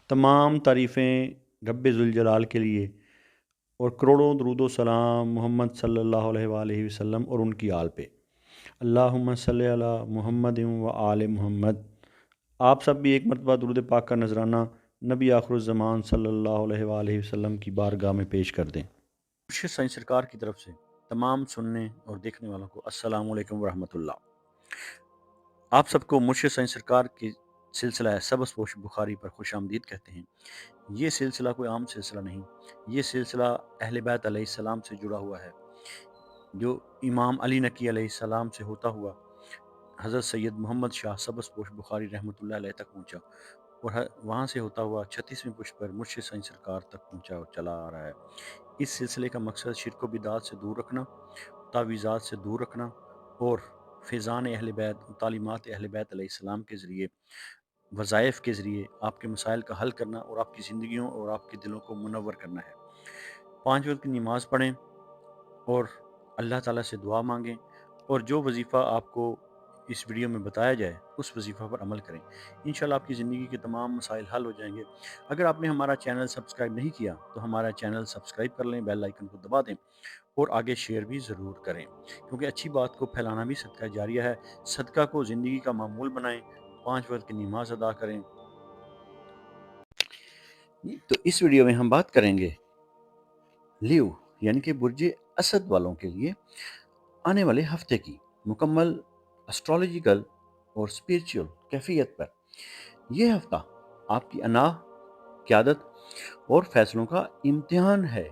तमाम तारीफ़ें रब्बे ज़ुल के लिए और करोड़ों दरूद व सलाम मोहम्मद सल्लल्लाहु अलैहि वसल्लम और उनकी आल पे। अल्लाहुम्मा सल्लि अला मुहम्मद व आले मुहम्मद। आप सब भी एक मरतबा दुरूद पाक का नजराना नबी आखिरुज़्ज़मान सल्लल्लाहु अलैहि वसल्लम की बारगाह में पेश कर दें। मुर्शिद साईं सरकार की तरफ से तमाम सुनने और देखने वालों को अस्सलामु अलैकुम व रहमतुल्लाह। आप सबको मुर्शिद साईं सरकार की सिलसिला सबज़पोश बुखारी पर खुशामदीद कहते हैं। ये सिलसिला कोई आम सिलसिला नहीं, ये सिलसिला अहले बैत अलैहिस्सलाम से जुड़ा हुआ है, जो इमाम अली नकी अलैहिस्सलाम से होता हुआ हज़रत सैयद मोहम्मद शाह सबज़पोश बुखारी रहमतुल्लाह अलैह तक पहुँचा और वहाँ से होता हुआ 36वें पुष्प पर मुर्शिद साईं सरकार तक पहुँचा और चला आ रहा है। इस सिलसिले का मकसद शिर्क व बिदात से दूर रखना, तावीज़ात से दूर रखना और फ़ैज़ान अहले बैत, तालीमात अहले बैत अलैहिस्सलाम के ज़रिए, वज़ाइफ़ के ज़रिए आपके मसाइल का हल करना और आपकी ज़िंदगियों और आपके दिलों को मुनव्वर करना है। 5 वक़्त की नमाज़ पढ़ें और अल्लाह ताला से दुआ मांगें और जो वजीफ़ा आपको इस वीडियो में बताया जाए उस वजीफ़ा पर अमल करें। इंशाल्लाह आपकी ज़िंदगी के तमाम मसाइल हल हो जाएंगे। अगर आपने हमारा चैनल सब्सक्राइब नहीं किया तो हमारा चैनल सब्सक्राइब कर लें, बेल आइकन को दबा दें और आगे शेयर भी ज़रूर करें, क्योंकि अच्छी बात को फैलाना भी सदका जारिया है। सदका को ज़िंदगी का मामूल बनाएं, 5 वक्त की नमाज अदा करें। तो इस वीडियो में हम बात करेंगे लियो यानी कि बुर्ज असद वालों के लिए आने वाले हफ्ते की मुकम्मल एस्ट्रोलॉजिकल और स्पिरिचुअल कैफियत पर। यह हफ्ता आपकी अना, क़यादत और फैसलों का इम्तिहान है।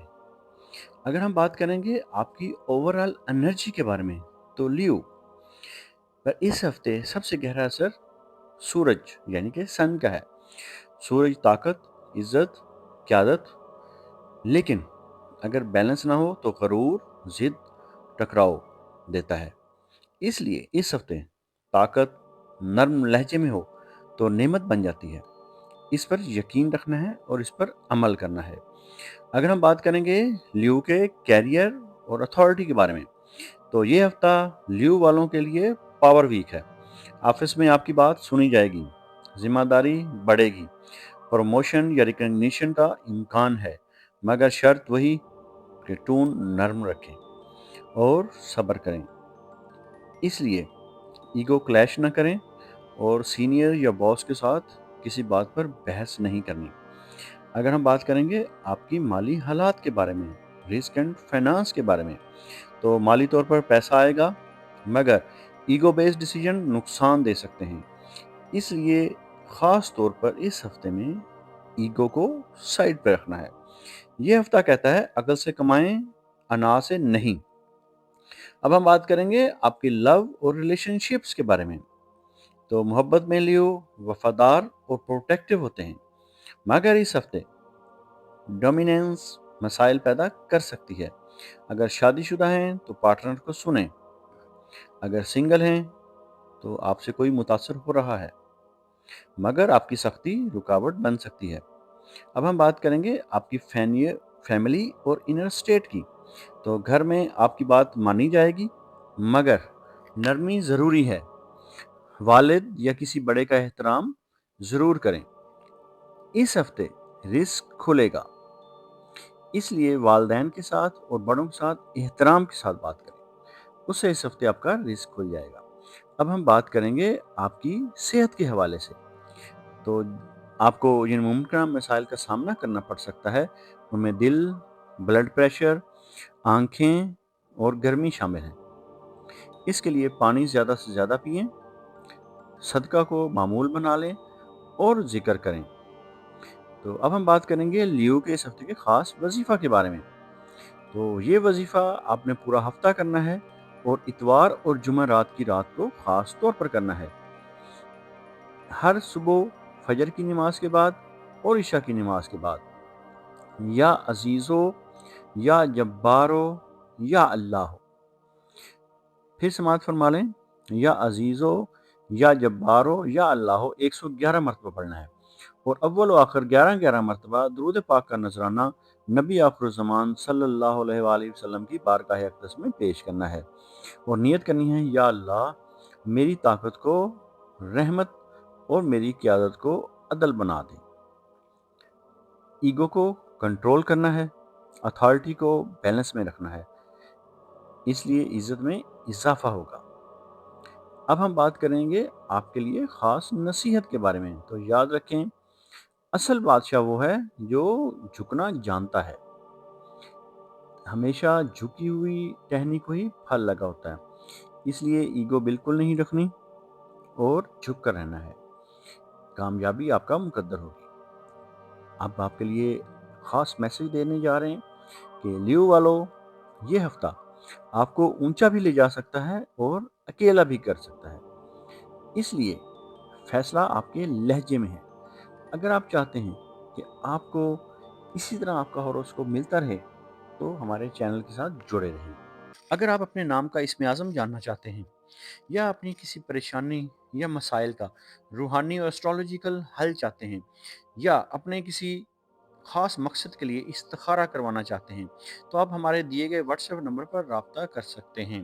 अगर हम बात करेंगे आपकी ओवरऑल एनर्जी के बारे में, तो लियो पर इस हफ्ते सबसे गहरा असर सूरज यानी कि सन का है। सूरज ताकत, इज्जत, क़यादत, लेकिन अगर बैलेंस ना हो तो गरूर, जिद, टकराव देता है। इसलिए इस हफ्ते ताकत नर्म लहजे में हो तो नेमत बन जाती है। इस पर यकीन रखना है और इस पर अमल करना है। अगर हम बात करेंगे लियो के कैरियर और अथॉरिटी के बारे में, तो ये हफ्ता लियो वालों के लिए पावर वीक है। ऑफिस में आपकी बात सुनी जाएगी, जिम्मेदारी बढ़ेगी, प्रमोशन या रिकग्निशन का इम्कान है, मगर शर्त वही कि टून नर्म रखें और सब्र करें। इसलिए ईगो क्लैश न करें और सीनियर या बॉस के साथ किसी बात पर बहस नहीं करनी। अगर हम बात करेंगे आपकी माली हालात के बारे में, रिस्क एंड फाइनेंस के बारे में, तो माली तौर पर पैसा आएगा, मगर ईगो बेस्ड डिसीजन नुकसान दे सकते हैं। इसलिए ख़ास तौर पर इस हफ्ते में ईगो को साइड पर रखना है। ये हफ्ता कहता है अकल से कमाएं, अना से नहीं। अब हम बात करेंगे आपकी लव और रिलेशनशिप्स के बारे में। तो मोहब्बत में लियो वफादार और प्रोटेक्टिव होते हैं, मगर इस हफ्ते डोमिनेंस मसाइल पैदा कर सकती है। अगर शादीशुदा हैं तो पार्टनर को सुनें, अगर सिंगल हैं तो आपसे कोई मुतासर हो रहा है, मगर आपकी सख्ती रुकावट बन सकती है। अब हम बात करेंगे आपकी फैमिली और इनर स्टेट की। तो घर में आपकी बात मानी जाएगी, मगर नरमी ज़रूरी है। वालिद या किसी बड़े का एहतराम ज़रूर करें। इस हफ्ते रिस्क खुलेगा, इसलिए वालदैन के साथ और बड़ों के साथ एहतराम के साथ बात करें, उससे इस हफ्ते आपका रिस्क खुल जाएगा। अब हम बात करेंगे आपकी सेहत के हवाले से। तो आपको जिन मुमकिन मसाइल का सामना करना पड़ सकता है, उनमें दिल, ब्लड प्रेशर, आँखें और गर्मी शामिल हैं। इसके लिए पानी ज़्यादा से ज़्यादा पिएं, सदका को मामूल बना लें और जिक्र करें। तो अब हम बात करेंगे लियो के इस हफ्ते के ख़ास वजीफ़ा के बारे में। तो ये वजीफ़ा आपने पूरा हफ्ता करना है और इतवार और जुमेरात की रात को ख़ास तौर पर करना है। हर सुबह फजर की नमाज के बाद और इशा की नमाज के बाद, या अजीज़ो, या जब्बारो, या अल्लाह। फिर समाअत फरमा लें, या अजीज़ो, या जब्बारो, या अल्लाह 111 मरतबा पढ़ना है और अव्वल व आखिर 11-11 मरतबा दुरूद पाक का नजराना नबी आखिरुज़्ज़मान सल्लल्लाहु अलैहि वसल्लम की बारगाह अक़दस में पेश करना है और नियत करनी है, या अल्लाह मेरी ताकत को रहमत और मेरी क़यादत को अदल बना दे। ایگو کو کنٹرول کرنا ہے، اتھارٹی کو بیلنس میں رکھنا ہے، اس لیے عزت میں اضافہ ہوگا۔ اب ہم بات کریں گے آپ کے لیے خاص نصیحت کے بارے میں۔ تو یاد رکھیں، اصل بادشاہ وہ ہے جو جھکنا جانتا ہے۔ ہمیشہ جھکی ہوئی ٹہنی کو ہی پھل لگا ہوتا ہے، اس لیے ایگو بالکل نہیں رکھنی اور جھک کر رہنا ہے۔ کامیابی آپ کا مقدر ہوگی۔ اب آپ کے لیے خاص میسج دینے جا رہے ہیں کہ لیو والو، یہ ہفتہ آپ کو اونچا بھی لے جا سکتا ہے اور اکیلا بھی کر سکتا ہے، اس لیے فیصلہ آپ کے لہجے میں ہے۔ اگر آپ چاہتے ہیں کہ آپ کو اسی طرح آپ کا ہوروسکوپ ملتا رہے تو ہمارے چینل کے ساتھ جڑے رہیں۔ اگر آپ اپنے نام کا اسم اعظم جاننا چاہتے ہیں یا اپنی کسی پریشانی یا مسائل کا روحانی اور اسٹرالوجیکل حل چاہتے ہیں یا اپنے کسی خاص مقصد کے لیے استخارہ کروانا چاہتے ہیں تو آپ ہمارے دیے گئے واٹس ایپ نمبر پر رابطہ کر سکتے ہیں۔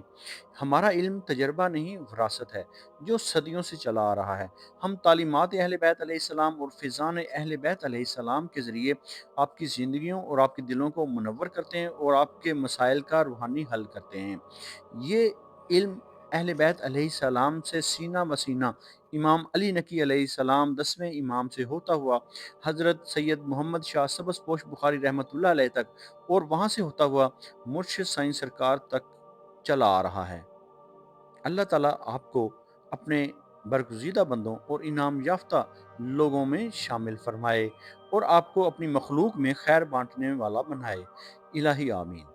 ہمارا علم تجربہ نہیں، وراثت ہے جو صدیوں سے چلا آ رہا ہے۔ ہم تعلیمات اہل بیت علیہ السلام اور فیضان اہل بیت علیہ السلام کے ذریعے آپ کی زندگیوں اور آپ کے دلوں کو منور کرتے ہیں اور آپ کے مسائل کا روحانی حل کرتے ہیں۔ یہ علم اہل بیت علیہ السلام سے سینہ بسینہ امام علی نقی علیہ السلام 10ویں امام سے ہوتا ہوا حضرت سید محمد شاہ سبز پوش بخاری رحمۃ اللہ علیہ تک اور وہاں سے ہوتا ہوا مرشد سائیں سرکار تک چلا آ رہا ہے۔ اللہ تعالیٰ آپ کو اپنے برگزیدہ بندوں اور انعام یافتہ لوگوں میں شامل فرمائے اور آپ کو اپنی مخلوق میں خیر بانٹنے والا بنائے۔ الہی آمین۔